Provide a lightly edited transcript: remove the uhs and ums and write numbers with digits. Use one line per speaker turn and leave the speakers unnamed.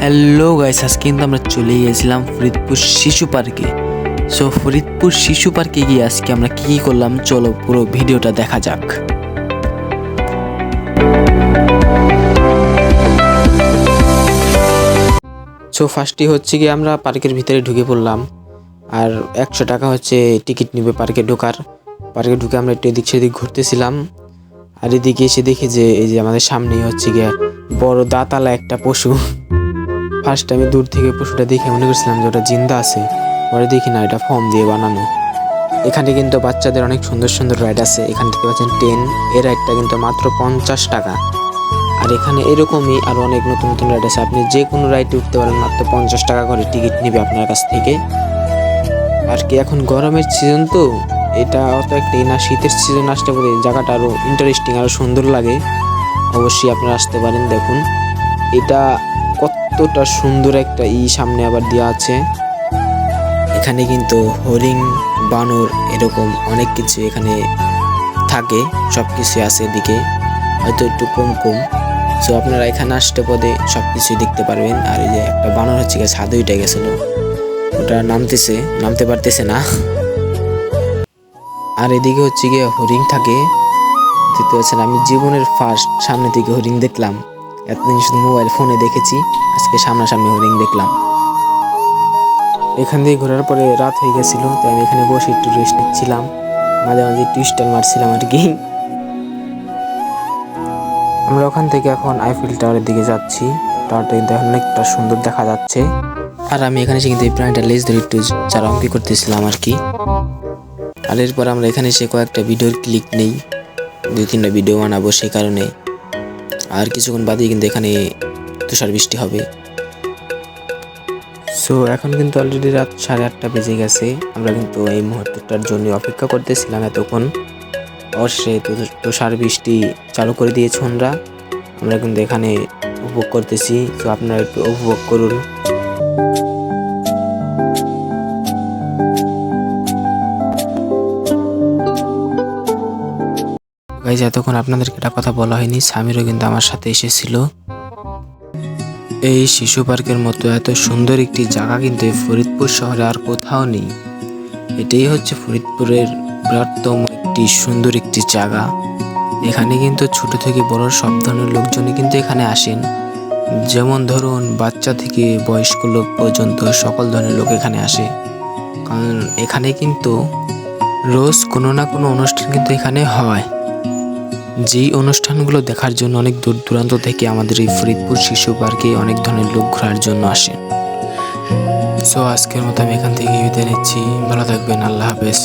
Hello guys, আজকে কিন্তু আমরা চলে গিয়েছিলাম ফরিদপুর শিশু পার্কে। সো ফরিদপুর শিশু পার্কে গিয়ে আজকে আমরা কি করলাম, চলো পুরো ভিডিওটা দেখা যাক। সো ফার্স্টে হচ্ছে গিয়ে আমরা পার্কের ভিতরে ঢুকে পড়লাম, আর 100 টাকা হচ্ছে টিকিট নেবে পার্কে ঢোকার। পার্কে ঢুকে আমরা একটু এদিক সেদিক ঘুরতেছিলাম, আর এদিকে এসে দেখি যে এই যে আমাদের সামনেই হচ্ছে গিয়ে বড় দাঁতালা একটা পশু। ফার্স্ট আমি দূর থেকে পশুটা দেখে মনে করছিলাম যে ওটা জিন্দা আছে, পরে দেখি না, এটা ফর্ম দিয়ে বানানো। এখানে কিন্তু বাচ্চাদের অনেক সুন্দর সুন্দর রাইড আছে। এখান থেকে পাচ্ছেন 10, এই রাইডটা কিন্তু মাত্র 50 টাকা। আর এখানে এরকমই আরও অনেক নতুন নতুন রাইড আছে, আপনি যে কোনো রাইডে উঠতে পারেন, মাত্র 50 টাকা করে টিকিট নেবে আপনার কাছ থেকে। আর কি এখন গরমের সিজন তো, এটা অত একটাই না, শীতের সিজন আসতে পারে জায়গাটা আরও ইন্টারেস্টিং, আরও সুন্দর লাগে। অবশ্যই আপনারা আসতে পারেন। দেখুন এটা কতটা সুন্দর একটা সামনে আবার দেওয়া আছে। এখানে কিন্তু হরিণ, বানর এরকম অনেক কিছু এখানে থাকে, সব কিছু আছে এদিকে, হয়তো একটু কম কম। সো আপনারা এখানে আসতে পদে সব কিছুই দেখতে পারবেন। আর এই যে একটা বানর হচ্ছে গিয়ে ছাদে উঠে গেছিলো, ওটা নামতে পারতেছে না। আর এদিকে হচ্ছে গিয়ে হরিণ থাকে, দেখতে পাচ্ছেন। আমি জীবনের ফার্স্ট সামনে থেকে হরিণ দেখলাম। এতদিন শুধু মোবাইল ফোনে দেখেছি, আজকে সামনাসামনি হরিণ দেখলাম। এখান দিয়ে ঘোরার পরে রাত হয়ে গেছিল, তাই আমি এখানে বসে একটু রেস্ট নিচ্ছিলাম, মাঝে মাঝে টুইস্টার মারছিলাম আর কি। আমরা ওখান থেকে এখন আইফেল টাওয়ারের দিকে যাচ্ছি। টাওয়ারটা কিন্তু এখন অনেকটা সুন্দর দেখা যাচ্ছে। আর আমি এখানে এসে কিন্তু এই প্রাণীটা লেজ ধরে একটু চারাঙ্কি করতেছিলাম আর কি। আর এরপর আমরা এখানে এসে কয়েকটা ভিডিওর ক্লিক নেই, 2-3টা ভিডিও বানাবো সেই কারণে। আর কিছুক্ষণ বাদেই কিন্তু এখানে তুষার বৃষ্টি হবে। সো এখন কিন্তু অলরেডি রাত 8:30 বেজে গেছে। আমরা কিন্তু এই মুহূর্তটার জন্য অপেক্ষা করতেছিলাম এতক্ষণ। অবশ্যই তুষার বৃষ্টি চালু করে দিয়েছে আমরা কিন্তু এখানে উপভোগ করতেছি। তো আপনারা একটু উপভোগ করুন। গাইজ, এতক্ষণ আপনাদেরকে একটা কথা বলা হয়নি, সামিরও কিন্তু আমার সাথে এসেছিল। এই শিশু পার্কের মতো এত সুন্দর একটি জায়গা কিন্তু ফরিদপুর শহরে আর কোথাও নেই। এটাই হচ্ছে ফরিদপুরের বৃহত্তম একটি সুন্দর একটি জায়গা। এখানে কিন্তু ছোট থেকে বড় সব ধরনের লোকজনই কিন্তু এখানে আসেন। যেমন ধরুন বাচ্চা থেকে বয়স্ক লোক পর্যন্ত সকল ধরনের লোক এখানে আসে। কারণ এখানে কিন্তু রোজ কোনো না কোনো অনুষ্ঠান কিন্তু এখানে হয়, যেই অনুষ্ঠানগুলো দেখার জন্য অনেক দূর দূরান্ত থেকে আমাদের এই ফরিদপুর শিশু পার্কে অনেক ধরনের লোক ঘোরার জন্য আসেন। সো আজকের মতো আমি এখান থেকে বিদায় নিচ্ছি। ভালো থাকবেন, আল্লাহ হাফেজ।